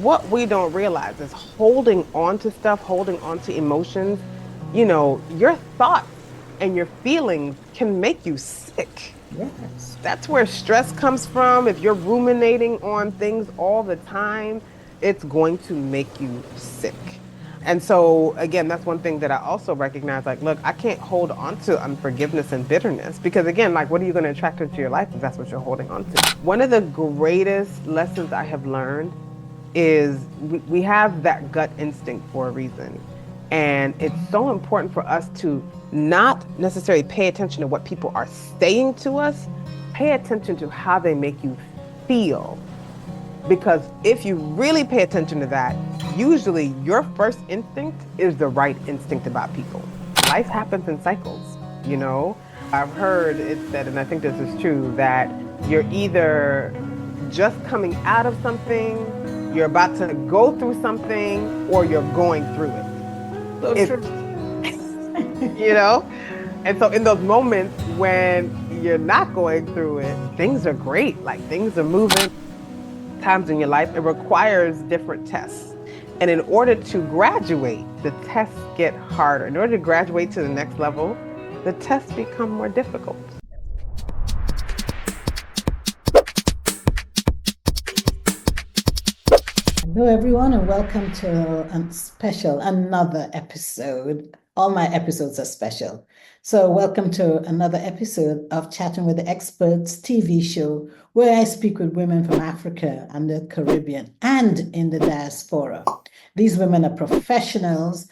what we don't realize is holding on to stuff, holding on to emotions, your thoughts and your feelings can make you sick. Yes. That's where stress comes from. If you're ruminating on things all the time, it's going to make you sick. And so, again, that's one thing that I also recognize. Like, look, I can't hold on to unforgiveness and bitterness because, again, like, what are you going to attract into your life if that's what you're holding on to? One of the greatest lessons I have learned is we have that gut instinct for a reason. And it's so important for us to not necessarily pay attention to what people are saying to us, pay attention to how they make you feel. Because if you really pay attention to that, usually your first instinct is the right instinct about people. Life happens in cycles, you know? I've heard it said, and I think this is true, that you're either just coming out of something, you're about to go through something, or you're going through it. So It's, true. you know? And so in those moments when you're not going through it, things are great. Like things are moving. Times in your life, it requires different tests. And in order to graduate, the tests get harder. In order to graduate to the next level, the tests become more difficult. Hello, everyone, and welcome to another episode. All my episodes are special. So, welcome to another episode of Chatting with the Experts TV show, where I speak with women from Africa and the Caribbean and in the diaspora. These women are professionals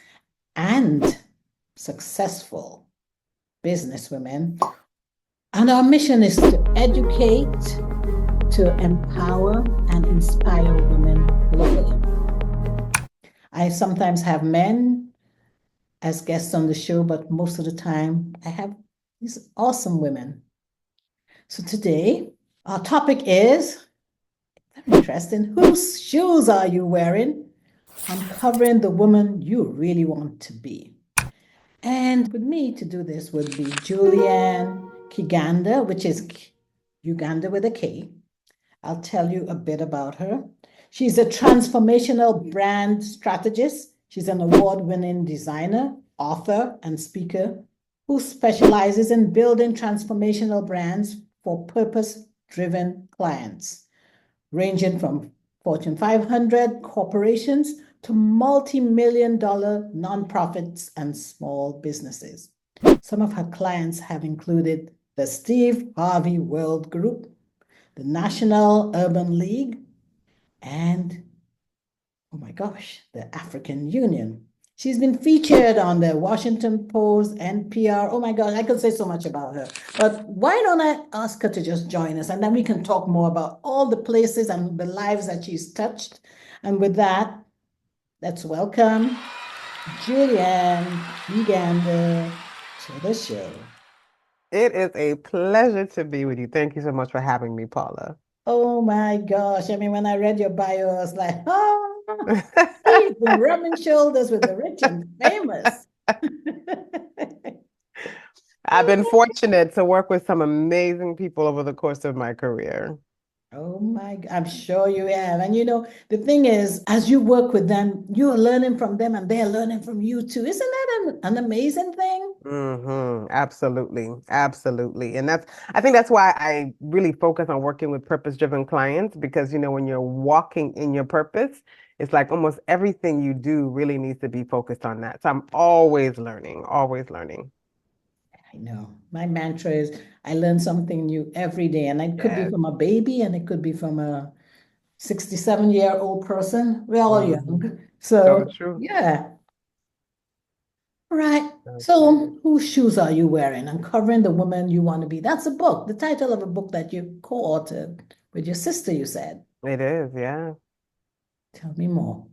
and successful businesswomen. And our mission is to educate, to empower, and inspire women globally. I sometimes have men as guests on the show, but most of the time I have these awesome women. So today, our topic is very interesting. Whose shoes are you wearing? Uncovering the woman you really want to be. And with me to do this would be Julian Kiganda, which is Uganda with a K. I'll tell you a bit about her. She's a transformational brand strategist. She's an award-winning designer, author, and speaker who specializes in building transformational brands for purpose-driven clients, ranging from Fortune 500 corporations to multi-million dollar nonprofits and small businesses. Some of her clients have included the Steve Harvey World Group, the National Urban League, and oh my gosh, the African Union. She's been featured on the Washington Post, NPR. Oh my God, I could say so much about her. But why don't I ask her to just join us and then we can talk more about all the places and the lives that she's touched. And with that, let's welcome Julian Uganda to the show. It is a pleasure to be with you. Thank you so much for having me, Paula. Oh my gosh. I mean, when I read your bio, I was like, oh, you've been rubbing shoulders with the rich and famous. I've been fortunate to work with some amazing people over the course of my career. Oh my, I'm sure you have. And you know, the thing is, as you work with them, you're learning from them and they're learning from you too. Isn't that an amazing thing? Absolutely. Absolutely. And I think that's why I really focus on working with purpose-driven clients because, when you're walking in your purpose, it's like almost everything you do really needs to be focused on that. So I'm always learning, always learning. I know. My mantra is I learn something new every day. And it could be Yes. from a baby and it could be from a 67-year-old person. We're all hmm young. So So, true. yeah. Right. So true. So, whose shoes are you wearing? Uncovering the woman you want to be. That's a book, the title of a book that you co-authored with your sister, you said. It is, yeah. Tell me more.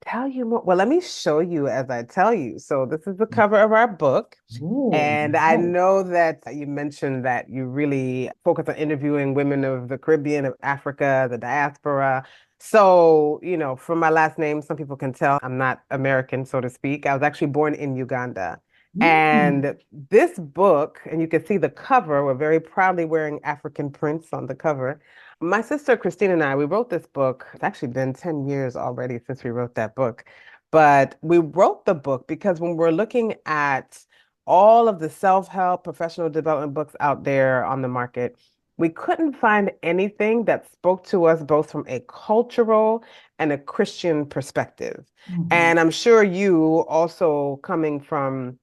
Tell you more. Well, let me show you as I tell you. So this is the cover of our book. Oh, And I wow. know that you mentioned that you really focus on interviewing women of the Caribbean, of Africa, the diaspora. So, from my last name, some people can tell I'm not American, so to speak. I was actually born in Uganda. Mm. And this book, and you can see the cover, we're very proudly wearing African prints on the cover. My sister Christine and I, we wrote this book. It's actually been 10 years already since we wrote that book. But we wrote the book because when we're looking at all of the self-help professional development books out there on the market, we couldn't find anything that spoke to us both from a cultural and a Christian perspective. Mhm. And I'm sure you also coming from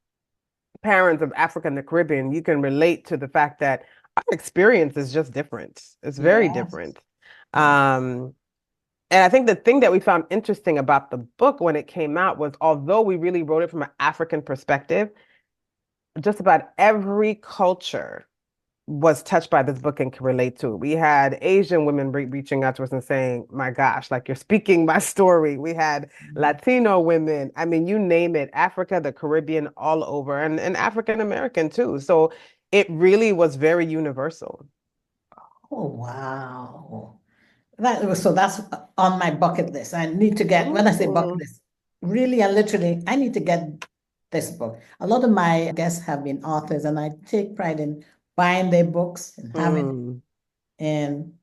parents of Africa and the Caribbean, you can relate to the fact that our experience is just different. It's very Yes. different. Um, and I think the thing that we found interesting about the book when it came out was although we really wrote it from an African perspective, just about every culture was touched by this book and can relate to it. We had Asian women reaching out to us and saying, "My gosh, like you're speaking my story." We had Latino women. I mean, you name it, Africa, the Caribbean, all over, and African American too. So it really was very universal. Oh, wow. So that's on my bucket list. I need to get, when I say bucket Mm, list, really and literally, I need to get this book. A lot of my guests have been authors, and I take pride in buying their books and having mm. and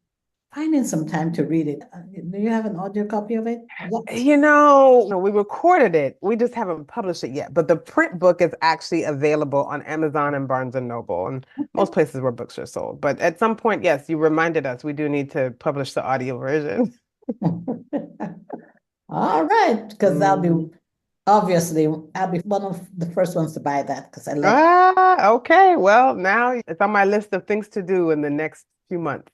finding some time to read it. Do you have an audio copy of it yet? We recorded it. We just haven't published it yet. But the print book is actually available on Amazon and Barnes and Noble and most places where books are sold. But at some point, yes, you reminded us we do need to publish the audio version. All right, because Mhm. I'll be one of the first ones to buy that because I love. Okay. Well, now it's on my list of things to do in the next few months.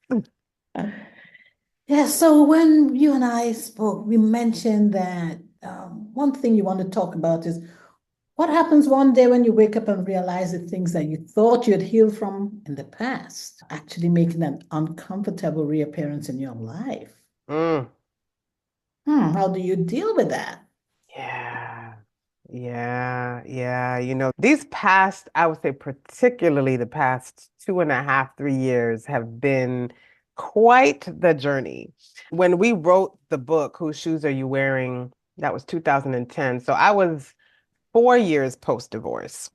Yeah, so when you and I spoke, we mentioned that one thing you want to talk about is what happens one day when you wake up and realize the things that you thought you'd healed from in the past, actually making an uncomfortable reappearance in your life. Mm. How do you deal with that? Yeah. Yeah. These past, I would say particularly the past 2.5, 3 years have been quite the journey. When we wrote the book, Whose Shoes Are You Wearing? That was 2010. So I was 4 years post-divorce.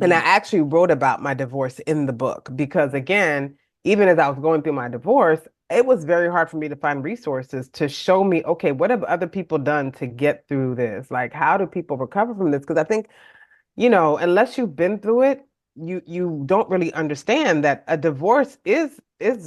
And I Mm, actually wrote about my divorce in the book because, again, even as I was going through my divorce, it was very hard for me to find resources to show me, okay, what have other people done to get through this? Like, how do people recover from this? Because I think unless you've been through it, you don't really understand that a divorce is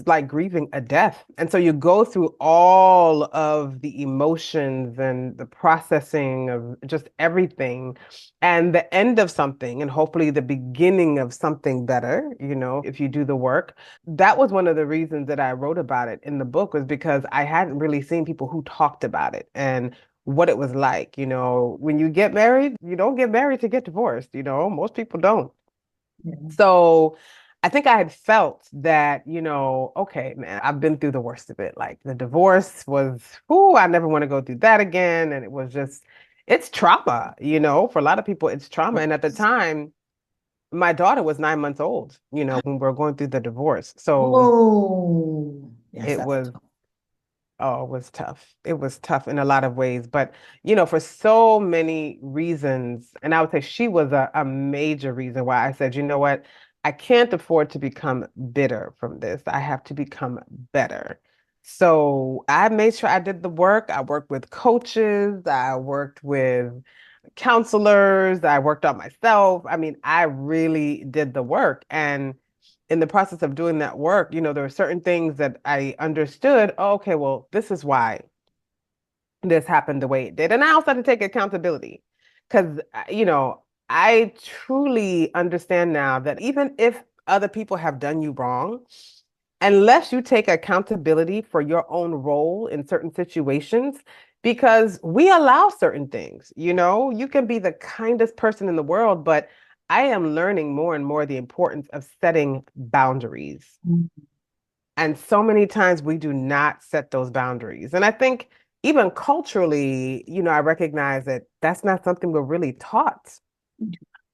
like grieving a death. And so you go through all of the emotions and the processing of just everything and the end of something and hopefully the beginning of something better, if you do the work. That was one of the reasons that I wrote about it in the book was because I hadn't really seen people who talked about it and what it was like. When you get married, you don't get married to get divorced, most people don't. yeah. So I think I had felt that, okay, man, I've been through the worst of it. Like the divorce was, I never want to go through that again. And it was just, it's trauma, for a lot of people, it's trauma. And at the Yes. time, my daughter was 9 months old, when we were going through the divorce. So Oh, yes, it that's was tough. Oh, it was tough. It was tough in a lot of ways, but for so many reasons, and I would say she was a major reason why I said, you know what, I can't afford to become bitter from this. I have to become better. So I made sure I did the work. I worked with coaches, I worked with counselors, I worked on myself. I mean, I really did the work. And in the process of doing that work, there were certain things that I understood. Oh, okay, well, this is why this happened the way it did. And I also had to take accountability because, I truly understand now that even if other people have done you wrong, unless you take accountability for your own role in certain situations, because we allow certain things, you can be the kindest person in the world, but I am learning more and more the importance of setting boundaries. And so many times we do not set those boundaries. And I think even culturally, I recognize that that's not something we're really taught.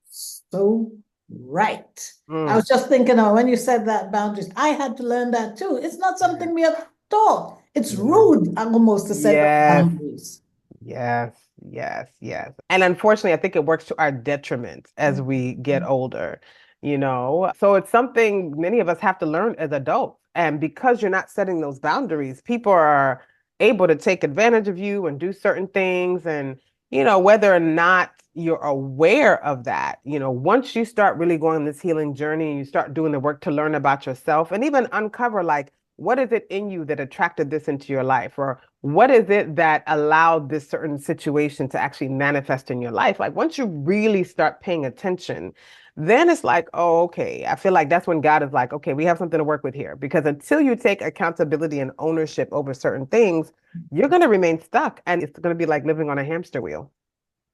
So right. I Mm, was just thinking, when you said that boundaries, I had to learn that too. It's not yeah, something we are taught. It's yeah. rude, almost, to set those Yes, boundaries. yes, yes. And unfortunately, I think it works to our detriment as we get older you know? So it's something many of us have to learn as adults. And because you're not setting those boundaries, people are able to take advantage of you and do certain things. And, whether or not you're aware of that, once you start really going this healing journey and you start doing the work to learn about yourself and even uncover like, what is it in you that attracted this into your life? Or what is it that allowed this certain situation to actually manifest in your life? Like once you really start paying attention, then it's like, oh, okay. I feel like that's when God is like, okay, we have something to work with here. Because until you take accountability and ownership over certain things, you're going to remain stuck and it's going to be like living on a hamster wheel.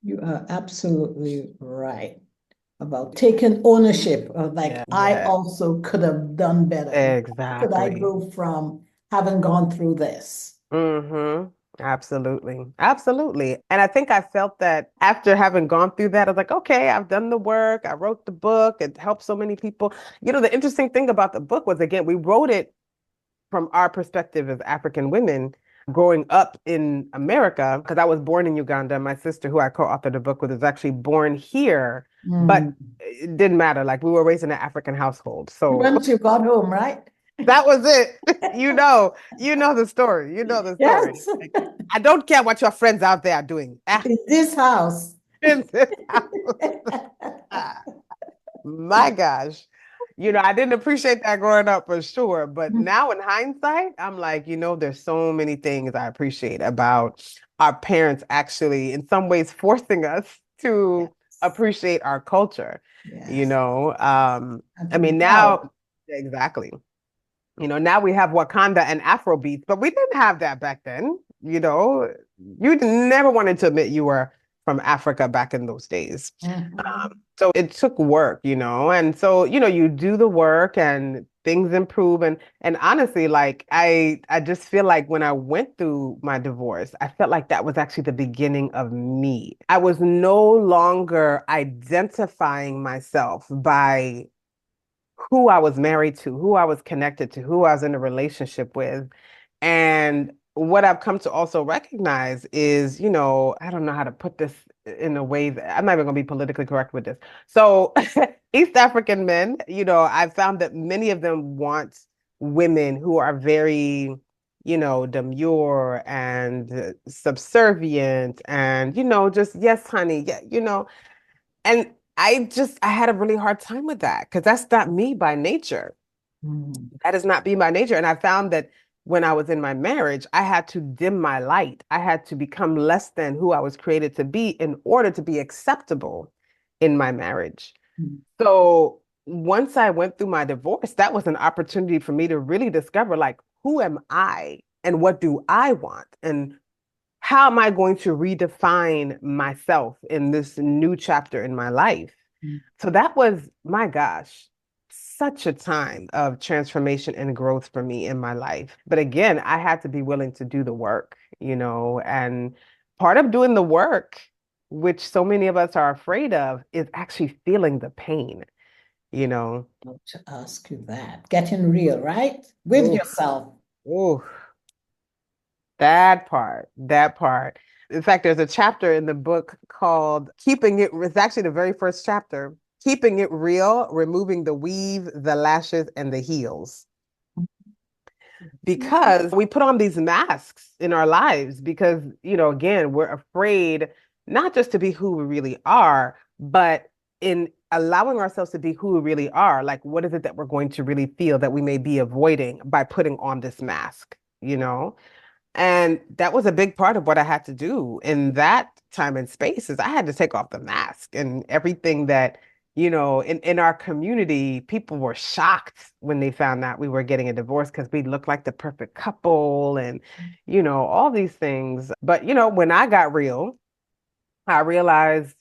You are absolutely right about taking ownership of like, I Yeah, also could have done better. How could I exactly. grow from having gone through this? Mm-hmm. Absolutely. Absolutely. And I think I felt that after having gone through that, I was like, okay, I've done the work. I wrote the book. It helped so many people. The interesting thing about the book was, again, we wrote it from our perspective as African women growing up in America, because I was born in Uganda. My sister, who I co-authored the book with, is actually born here, but Mm. it didn't matter. Like we were raised in an African household. So Once you got home, right? that was it. You know the story. You know the story. Yes. Like, I don't care what your friends out there are doing. In this house. In this house. My gosh. I didn't appreciate that growing up for sure. But now in hindsight, I'm like, there's so many things I appreciate about our parents actually, in some ways, forcing us to Yes. appreciate our culture. You Yes. know, And I to be mean, proud. now, exactly. Now we have Wakanda and Afro beats, but we didn't have that back then. You never wanted to admit you were from Africa back in those days. Mhm. So it took work, and so, you do the work and things improve. And honestly, like I just feel like when I went through my divorce, I felt like that was actually the beginning of me. I was no longer identifying myself by who I was married to, who I was connected to, who I was in a relationship with. And what I've come to also recognize is, I don't know how to put this in a way that I'm not even going to be politically correct with this. So, East African men, I found that many of them want women who are very, demure and subservient and, just, yes, honey, yeah, and I had a really hard time with that because that's not me by nature. Mm. That is not me by nature. And I found that when I was in my marriage, I had to dim my light. I had to become less than who I was created to be in order to be acceptable in my marriage. Mm. So once I went through my divorce, that was an opportunity for me to really discover like, who am I and what do I want? And how am I going to redefine myself in this new chapter in my life? Mm. So that was, my gosh, such a time of transformation and growth for me in my life. But again, I had to be willing to do the work, and part of doing the work, which so many of us are afraid of, is actually feeling the pain, you know. To ask you that. Getting real, right? With Oof, yourself. oof. That part, that part. In fact, there's a chapter in the book called Keeping It, it's actually the very first chapter, Keeping It Real, Removing the Weave, the Lashes, and the Heels. Because we put on these masks in our lives because, again, we're afraid not just to be who we really are, but in allowing ourselves to be who we really are, like what is it that we're going to really feel that we may be avoiding by putting on this mask, you know? And that was a big part of what I had to do in that time and space is I had to take off the mask and everything that, in our community, people were shocked when they found out we were getting a divorce because we looked like the perfect couple and, all these things. But, when I got real, I realized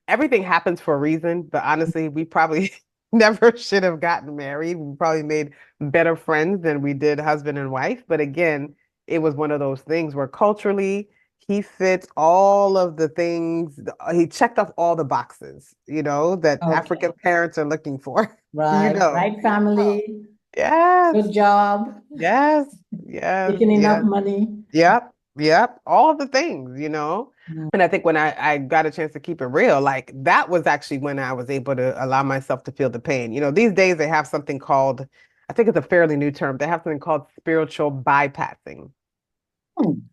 everything happens for a reason, but honestly, we probably never should have gotten married. We probably made better friends than we did husband and wife. But again, it was one of those things where culturally, he fits all of the things, he checked off all the boxes, that African Okay. parents are looking for. You Right. know. Right family. Yes, Good job. yes, yes, Making enough yes. money. Yep. Yep, all the things. Mm. And I think when I got a chance to keep it real, like that was actually when I was able to allow myself to feel the pain. These days they have something called, I think it's a fairly new term, they have something called spiritual bypassing.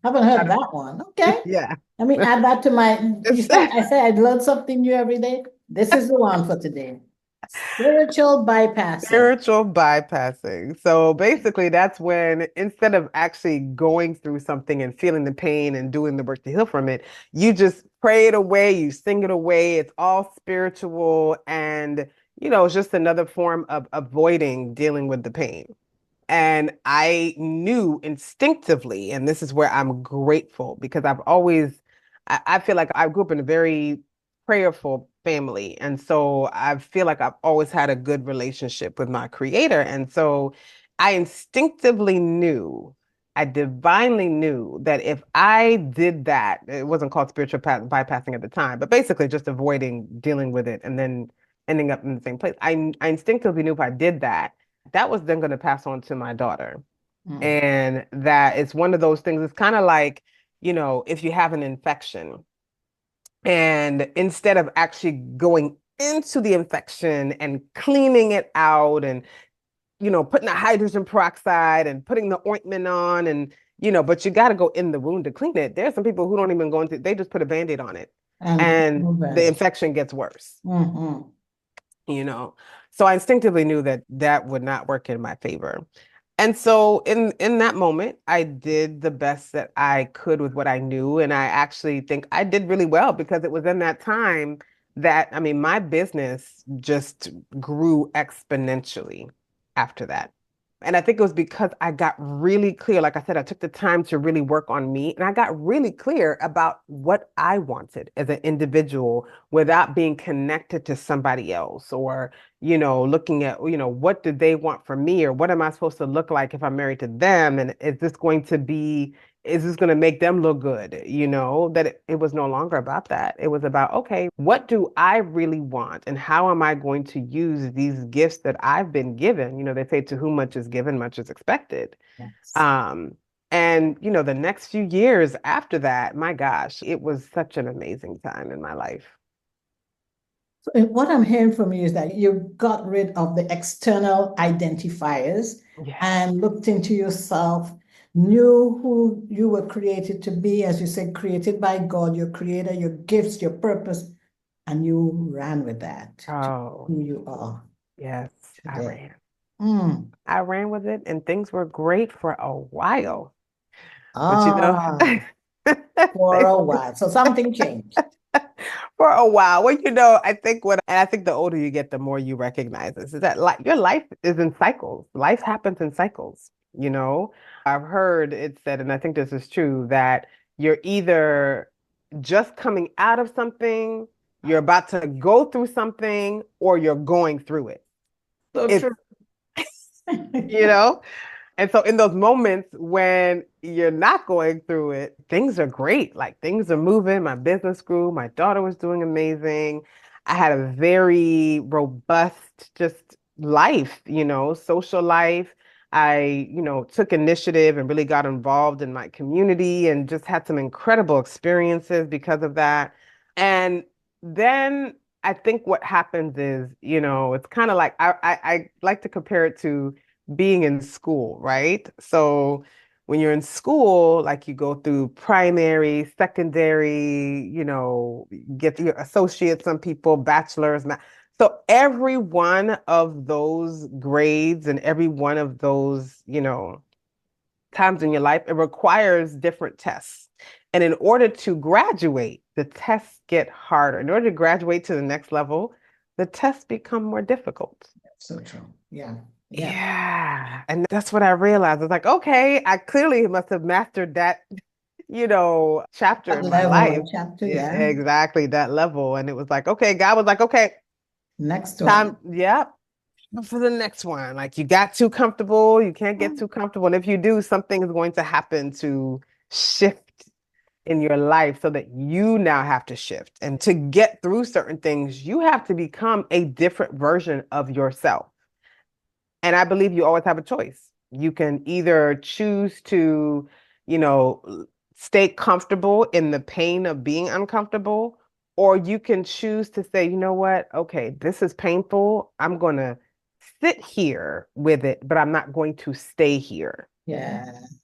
Haven't heard that one. Okay. Yeah. Let me add that to my, you It's said, I said I'd learn something new every day. This is the one for today. Spiritual bypassing. spiritual bypassing. So basically, that's when instead of actually going through something and feeling the pain and doing the work to heal from it, you just pray it away, you sing it away. It's all spiritual. And, it's just another form of avoiding dealing with the pain. And I knew instinctively, and this is where I'm grateful because I feel like I grew up in a very prayerful family. And so I feel like I've always had a good relationship with my creator. And so I instinctively knew, I divinely knew that if I did that, it wasn't called spiritual bypassing at the time, but basically just avoiding dealing with it and then ending up in the same place. I instinctively knew if I did that, that was then going to pass on to my daughter. Mm. And that it's one of those things, it's kind of like, if you have an infection and instead of actually going into the infection and cleaning it out and, putting the hydrogen peroxide and putting the ointment on and, but you got to go in the wound to clean it. There's some people who don't even go into, they just put a Band-Aid on it And and move the better. infection gets worse. Mhm. you know. So I instinctively knew that that would not work in my favor. And so in that moment, I did the best that I could with what I knew. And I actually think I did really well because it was in that time that, I mean, my business just grew exponentially after that. And I think it was because I got really clear. Like I said, I took the time to really work on me and I got really clear about what I wanted as an individual without being connected to somebody else or, looking at, what do they want from me or what am I supposed to look like if I'm married to them? And is this going to make them look good? That it was no longer about that. It was about, okay, what do I really want? And how am I going to use these gifts that I've been given? They say to whom much is given, much is expected. Yes. Um, and, the next few years after that, my gosh, it was such an amazing time in my life. So what I'm hearing from you is that you got rid of the external identifiers Yes. and looked into yourself, knew who you were created to be, as you said, created by God, your creator, your gifts, your purpose, and you ran with that to Oh, who you are yes, I today. ran. Mm. I ran with it and things were great for a while. But Ah, for a while. So something changed. for a while. Well, and I think the older you get, the more you recognize this, is that your life is in cycles. Life happens in cycles. I've heard it said, and I think this is true, that you're either just coming out of something, you're about to go through something, or you're going through it. So It's, true. you know, And so in those moments when you're not going through it, things are great. Like things are moving. My business grew. My daughter was doing amazing. I had a very robust just life, social life. I took initiative and really got involved in my community and just had some incredible experiences because of that. And then I think what happens is, it's kind of like I like to compare it to being in school, right? So when you're in school, like you go through primary, secondary, get your associates, some people, bachelor's. So every one of those grades and every one of those, times in your life, it requires different tests. And in order to graduate, the tests get harder. In order to graduate to the next level, the tests become more difficult. So true. Yeah. Yeah. Yeah. And that's what I realized. It's like, okay, I clearly must have mastered that, chapter That in my level life. or chapter, Yeah, yeah. exactly, that level. And it was like, okay, God was like, okay, Next time, one. yep, for the next one. Like you got too comfortable, you can't get too comfortable. And if you do, something is going to happen to shift in your life so that you now have to shift. And to get through certain things, you have to become a different version of yourself. And I believe you always have a choice. You can either choose to, you know, stay comfortable in the pain of being uncomfortable, or you can choose to say, you know what? Okay, this is painful. I'm going to sit here with it, but I'm not going to stay here. Yes.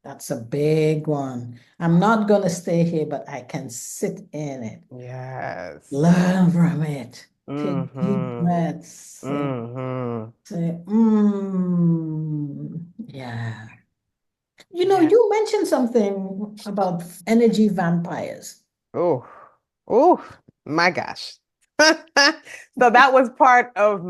That's a big one. I'm not going to stay here, but I can sit in it, Yes. learn from it, take deep Mm-hmm. breaths, and Mm-hmm. say, yeah. Yeah. You mentioned something about energy vampires. Oh, oh, my gosh. So that was part of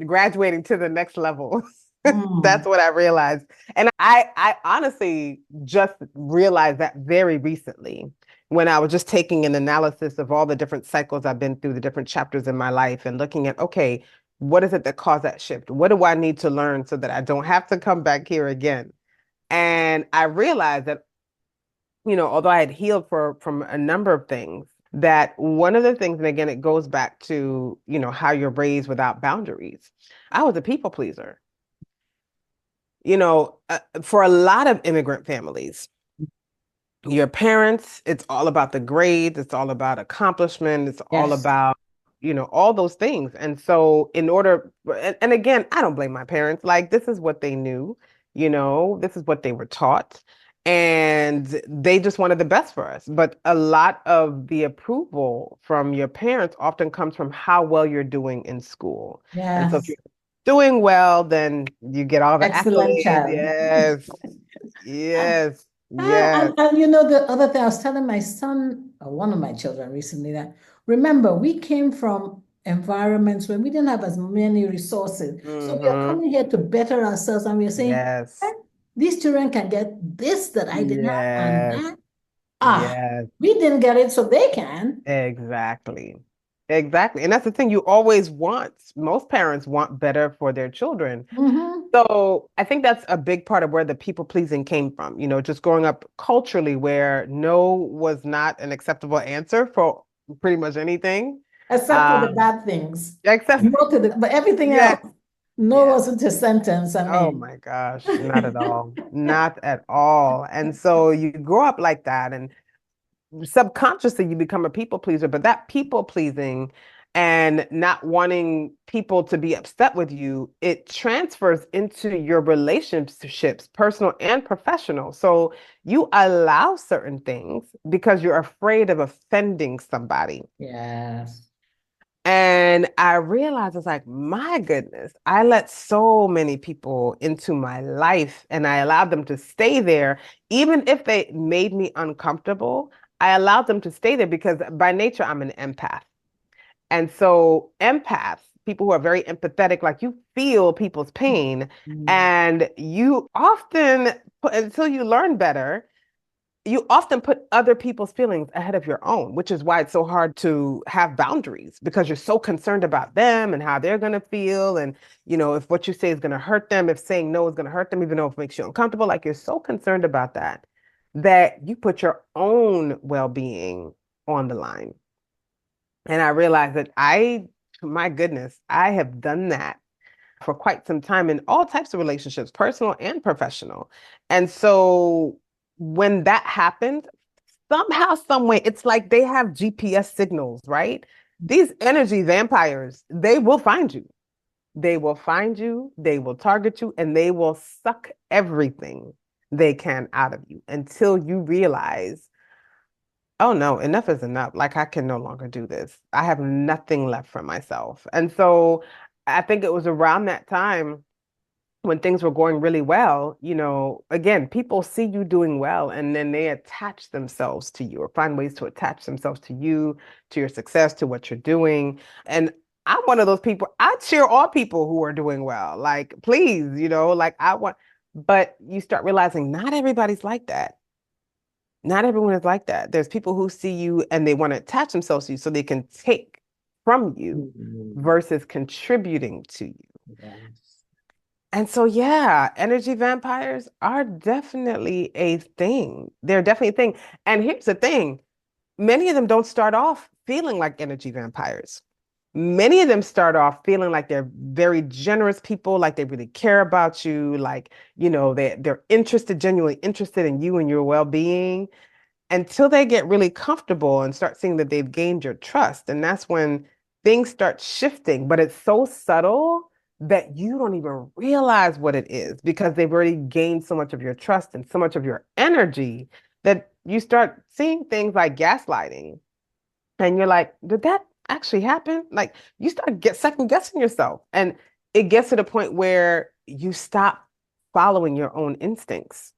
graduating to the next level. That's Mm, what I realized. And I honestly just realized that very recently when I was just taking an analysis of all the different cycles I've been through, the different chapters in my life, and looking at, okay, what is it that caused that shift? What do I need to learn so that I don't have to come back here again? And I realized that, although I had healed from a number of things, that one of the things, and again, it goes back to, how you're raised without boundaries. I was a people pleaser. For a lot of immigrant families, your parents, it's all about the grades, it's all about accomplishment, it's all yes. about, all those things. And so, and again, I don't blame my parents. Like, this is what they knew, this is what they were taught. And they just wanted the best for us. But a lot of the approval from your parents often comes from how well you're doing in school. And so if you're Yes. doing well, then you get all the Excellent accolades. child. Yes, yes, yes. And the other thing I was telling my son, one of my children recently, that remember, we came from environments where we didn't have as many resources. So we are Mm-hmm. coming here to better ourselves, and we are saying, Yes. these children can get this that I didn't have, and Yes. that, Yes. we didn't get it, so they can. Exactly. Exactly. And that's the thing you always want. Most parents want better for their children. Hmm. So I think that's a big part of where the people pleasing came from, just growing up culturally where no was not an acceptable answer for pretty much anything. Except for the Um, bad things. except, No to but everything yes, else, no yes. wasn't a sentence. I Oh mean, my gosh, not at all. Not at all. And so you grow up like that, and subconsciously you become a people pleaser, but that people pleasing and not wanting people to be upset with you, it transfers into your relationships, personal and professional. So you allow certain things because you're afraid of offending somebody. yes. And I realized it's like, my goodness, I let so many people into my life and I allowed them to stay there, even if they made me uncomfortable. I allowed them to stay there because by nature, I'm an empath. And so, empaths, people who are very empathetic, like you feel people's pain, Mm. and you often, until you learn better, you often put other people's feelings ahead of your own, which is why it's so hard to have boundaries because you're so concerned about them and how they're going to feel. And, if what you say is going to hurt them, if saying no is going to hurt them, even though it makes you uncomfortable, like you're so concerned about that, that you put your own well being on the line. And I realized that my goodness, I have done that for quite some time in all types of relationships, personal and professional. And so when that happened, somehow, some way, it's like they have GPS signals, right? These energy vampires, they will find you. They will find you, they will target you, and they will suck everything they can out of you until you realize, oh no, enough is enough. Like I can no longer do this. I have nothing left for myself. And so I think it was around that time when things were going really well, again, people see you doing well and then they attach themselves to you or find ways to attach themselves to you, to your success, to what you're doing. And I'm one of those people, I cheer all people who are doing well. Like, please, like but you start realizing not everybody's like that. Not everyone is like that. There's people who see you and they want to attach themselves to you so they can take from you Mm. versus contributing to you. Yes. And so, yeah, energy vampires are definitely a thing. They're definitely a thing. And here's the thing, many of them don't start off feeling like energy vampires. many of them start off feeling like they're very generous people, like they really care about you, like, they're interested, genuinely interested in you and your well-being until they get really comfortable and start seeing that they've gained your trust. And that's when things start shifting, but it's so subtle that you don't even realize what it is because they've already gained so much of your trust and so much of your energy that you start seeing things like gaslighting. And you're like, did that actually happen? Like you start get second guessing yourself. And it gets to the point where you stop following your own instincts.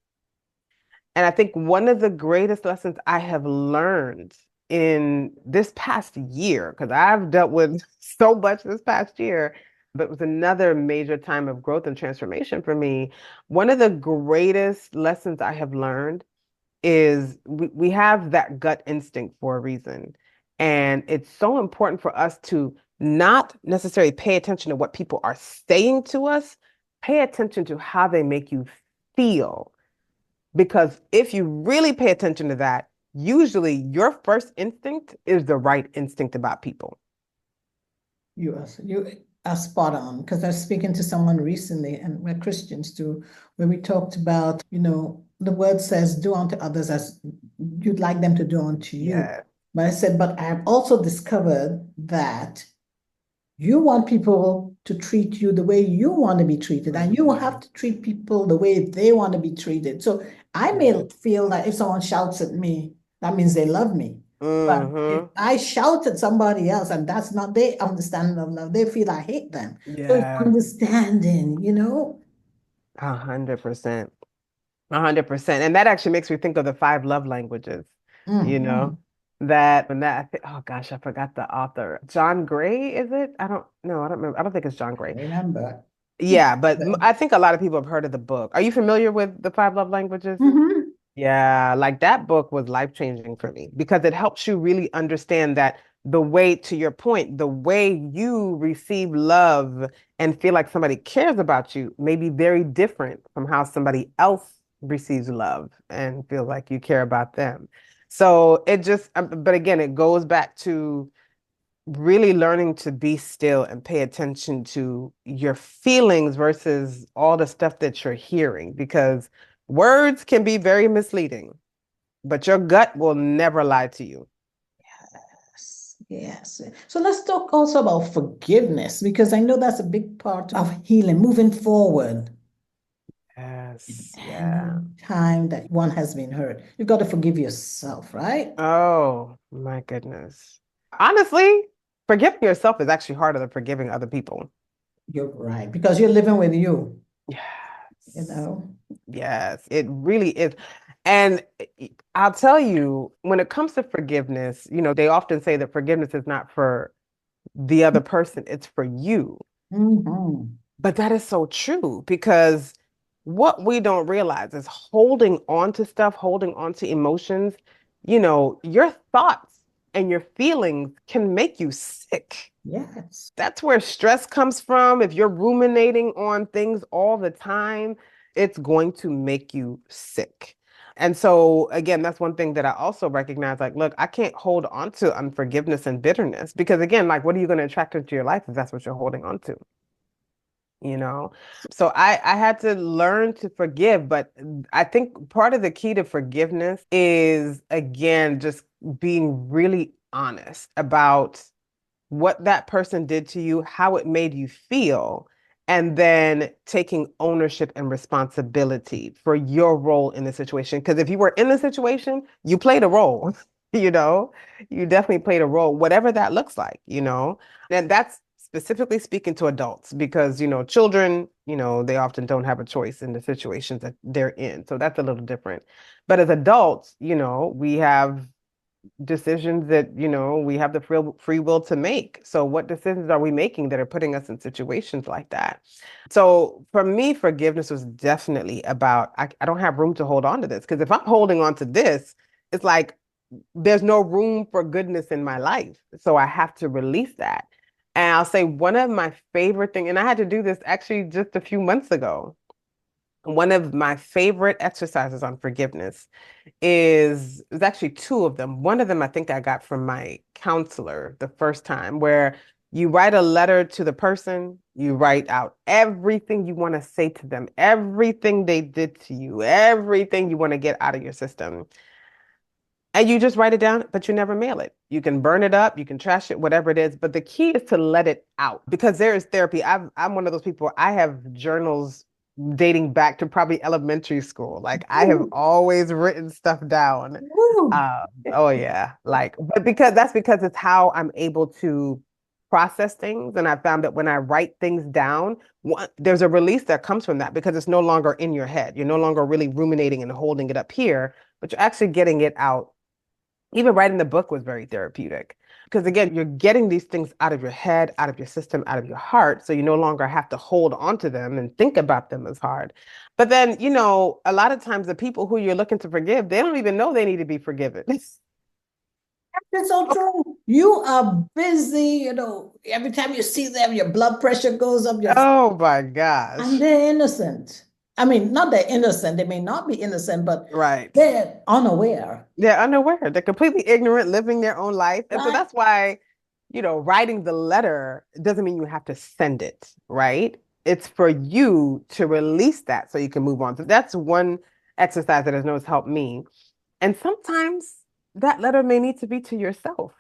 And I think one of the greatest lessons I have learned in this past year, because I've dealt with so much this past year, but it was another major time of growth and transformation for me. One of the greatest lessons I have learned is we have that gut instinct for a reason. And it's so important for us to not necessarily pay attention to what people are saying to us, pay attention to how they make you feel. Because if you really pay attention to that, usually your first instinct is the right instinct about people. You are spot on because I was speaking to someone recently, and we're Christians too, where we talked about, the word says, do unto others as you'd like them to do unto you. Yeah. But I said, but I have also discovered that you want people to treat you the way you want to be treated, and you have to treat people the way they want to be treated. So I may feel that if someone shouts at me, that means they love me. But if Mm-hmm. I shout at somebody else and that's not their understanding of love, they feel I hate them. So it's Yeah. understanding. 100%. 100%. And that actually makes me think of the five love languages, you know, Mhm. oh gosh, I forgot the author. John Gray, is it? I don't know. I don't remember. I don't think it's John Gray. Remember. Yeah, but I think a lot of people have heard of the book. Are you familiar with the five love languages? Mhm. Yeah, like that book was life-changing for me because it helps you really understand that the way, to your point, the way you receive love and feel like somebody cares about you may be very different from how somebody else receives love and feels like you care about them. So it just, but again, it goes back to really learning to be still and pay attention to your feelings versus all the stuff that you're hearing because words can be very misleading, but your gut will never lie to you. Yes, yes. So let's talk also about forgiveness because I know that's a big part of healing, moving forward. Yes, Any yeah. time that one has been hurt, you've got to forgive yourself, right? Oh my goodness. Honestly, forgiving yourself is actually harder than forgiving other people. You're right, because you're living with you, you Yes. know. Yes, it really is. And I'll tell you, when it comes to forgiveness, they often say that forgiveness is not for the other person, it's for you. Mhm. But that is so true because what we don't realize is holding on to stuff, holding on to emotions, your thoughts and your feelings can make you sick. Yes. That's where stress comes from. If you're ruminating on things all the time, it's going to make you sick. And so, again, that's one thing that I also recognize like, look, I can't hold on to unforgiveness and bitterness because, again, like, what are you going to attract into your life if that's what you're holding on to? You know? So I had to learn to forgive, but I think part of the key to forgiveness is, again, just being really honest about what that person did to you, how it made you feel, and then taking ownership and responsibility for your role in the situation. Because if you were in the situation, you played a role, you know, you definitely played a role, whatever that looks like, And that's specifically speaking to adults because, children, they often don't have a choice in the situations that they're in. So that's a little different. But as adults, we have decisions that we have the free will to make. So what decisions are we making that are putting us in situations like that? So for me, forgiveness was definitely about I don't have room to hold on to this because if I'm holding on to this, it's like there's no room for goodness in my life. So I have to release that. And I'll say one of my favorite things, and I had to do this actually just a few months ago. One of my favorite exercises on forgiveness is actually two of them. One of them I think I got from my counselor the first time, where You write a letter to the person, you write out everything you want to say to them, everything they did to you, everything you want to get out of your system. And you just write it down, but you never mail it. You can burn it up, you can trash it, whatever it is. But the key is to let it out because there is therapy. I'm one of those people, I have journals dating back to probably elementary school. Like I have Ooh, always written stuff down. ooh. Oh yeah. But because it's how I'm able to process things. And I found that when I write things down, there's a release that comes from that because it's no longer in your head. You're no longer really ruminating and holding it up here, but you're actually getting it out. Even writing the book was very therapeutic because again, you're getting these things out of your head, out of your system, out of your heart. So you no longer have to hold on to them and think about them as hard. But then, a lot of times the people who you're looking to forgive, they don't even know they need to be forgiven. That's so true. You are busy, every time you see them, your blood pressure goes up, Oh my and gosh. they're innocent. I mean, not they're innocent, they may not be innocent, but Right. they're unaware. They're unaware. They're completely ignorant, living their own life. And so Right? that's why, writing the letter doesn't mean you have to send it, right? It's for you to release that so you can move on. So that's one exercise that I know has helped me. And sometimes that letter may need to be to yourself,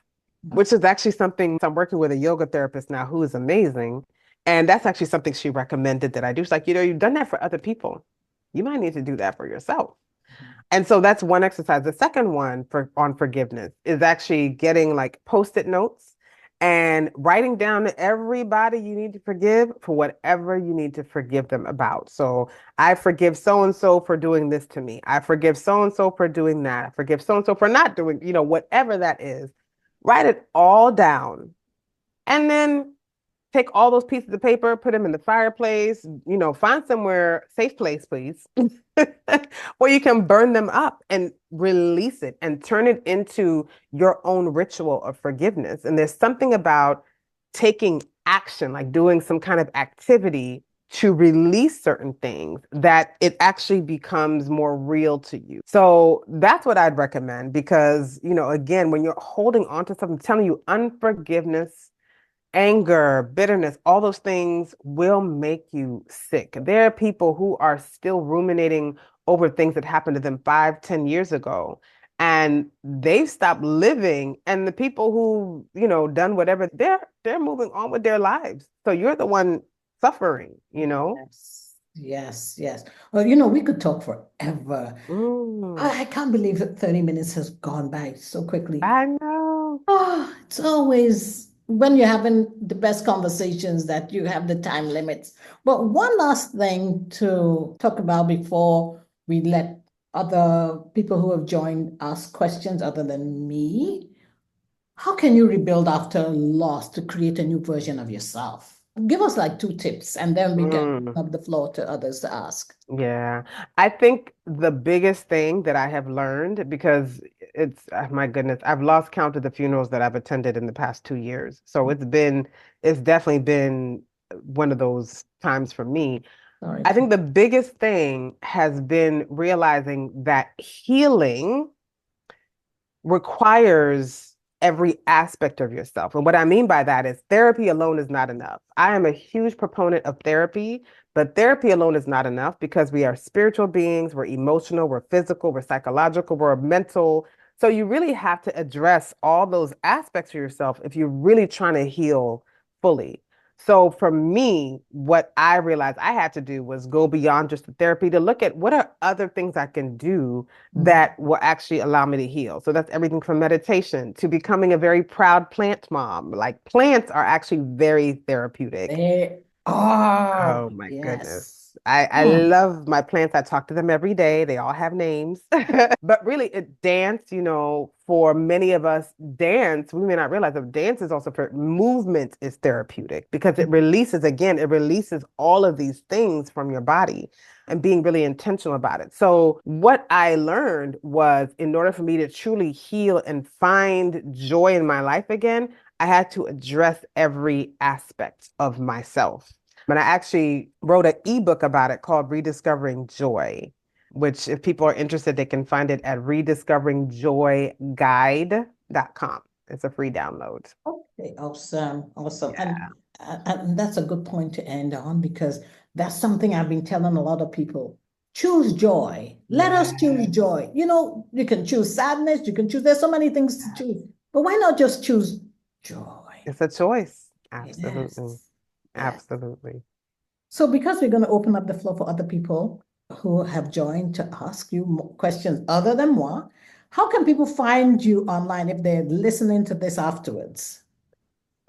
which is actually something I'm working with a yoga therapist now who is amazing. And that's actually something she recommended that I do. She's like, you've done that for other people. You might need to do that for yourself. And so that's one exercise. The second one for on forgiveness is actually getting like post-it notes and writing down everybody you need to forgive for whatever you need to forgive them about. So I forgive so and so for doing this to me. I forgive so and so for doing that. I forgive so and so for not doing, whatever that is. Write it all down. And then take all those pieces of paper, put them in the fireplace, find somewhere, safe place, please, where you can burn them up and release it and turn it into your own ritual of forgiveness. And there's something about taking action, like doing some kind of activity to release certain things that it actually becomes more real to you. So that's what I'd recommend because, again, when you're holding on to something, I'm telling you, unforgiveness, anger, bitterness, all those things will make you sick. There are people who are still ruminating over things that happened to them 5, 10 years ago, and they've stopped living. And the people who, done whatever, they're moving on with their lives. So you're the one suffering. Yes, yes, yes. Well, we could talk forever. Mm, I can't believe that 30 minutes has gone by so quickly. I know. Oh, it's always when you're having the best conversations that you have the time limits. But one last thing to talk about before we let other people who have joined ask questions other than me. How can you rebuild after loss to create a new version of yourself? Give us like two tips, and then we can Mm. open up the floor to others to ask. Yeah, I think the biggest thing that I have learned because my goodness, I've lost count of the funerals that I've attended in the past 2 years. So it's definitely been one of those times for me. Sorry I to. think the biggest thing has been realizing that healing requires every aspect of yourself. And what I mean by that is therapy alone is not enough. I am a huge proponent of therapy, but therapy alone is not enough because we are spiritual beings, we're emotional, we're physical, we're psychological, we're mental. So you really have to address all those aspects of yourself if you're really trying to heal fully. So for me, what I realized I had to do was go beyond just the therapy to look at what are other things I can do Mm. that will actually allow me to heal. So that's everything from meditation to becoming a very proud plant mom. Like plants are actually very therapeutic. They are, Oh my yes. goodness. I Mm. love my plants. I talk to them every day. They all have names. But really, dance, for many of us, dance, we may not realize that dance is also for movement is therapeutic because it releases all of these things from your body and being really intentional about it. So, what I learned was in order for me to truly heal and find joy in my life again, I had to address every aspect of myself. And I actually wrote an ebook about it called Rediscovering Joy, which if people are interested, they can find it at rediscoveringjoyguide.com. It's a free download. Okay, awesome, awesome. Yeah. And that's a good point to end on because that's something I've been telling a lot of people. Choose joy. Let us choose Yeah. joy. You know, you can choose sadness, you can choose, there's so many things to choose, but why not just choose joy? It's a choice. Absolutely. Yes, yes. Absolutely. So because we're going to open up the floor for other people who have joined to ask you questions other than moi, how can people find you online if they're listening to this afterwards?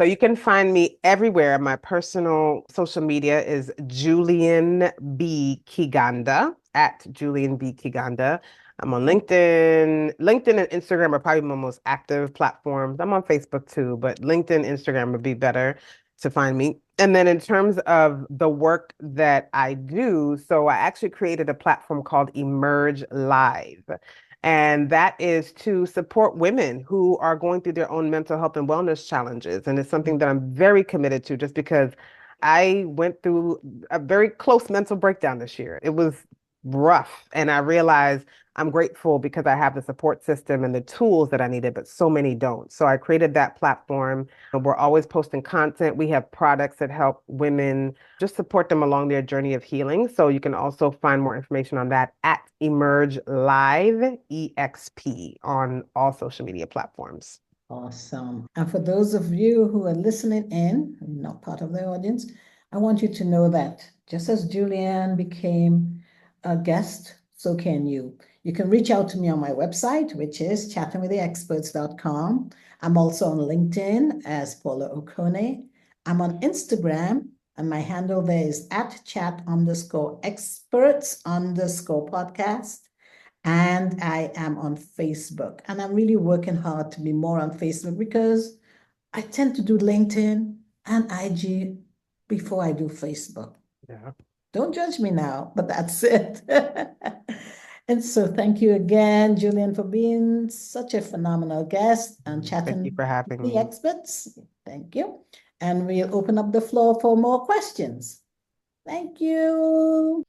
So you can find me everywhere. My personal social media is Julian B. Kiganda at Julian B. Kiganda. I'm on LinkedIn. LinkedIn and Instagram are probably my most active platforms. I'm on Facebook too, but LinkedIn, Instagram would be better to find me. And then in terms of the work that I do, so I actually created a platform called Emerge Live. And that is to support women who are going through their own mental health and wellness challenges. And it's something that I'm very committed to just because I went through a very close mental breakdown this year. It was rough. And I realized I'm grateful because I have the support system and the tools that I needed, but so many don't. So I created that platform. And we're always posting content. We have products that help women just support them along their journey of healing. So you can also find more information on that at Emerge Live, EXP, on all social media platforms. Awesome. And for those of you who are listening in, not part of the audience, I want you to know that just as Julianne became a guest, so can you. You can reach out to me on my website, which is chattingwiththeexperts.com. I'm also on LinkedIn as Paula Okonneh. I'm on Instagram, and my handle there is at chat_experts_podcast. And I am on Facebook. And I'm really working hard to be more on Facebook because I tend to do LinkedIn and IG before I do Facebook. Yeah. Don't judge me now, but that's it. And so thank you again, Julian, for being such a phenomenal guest and Thank you chatting for with having the me. experts. Thank you. And we'll open up the floor for more questions. Thank you.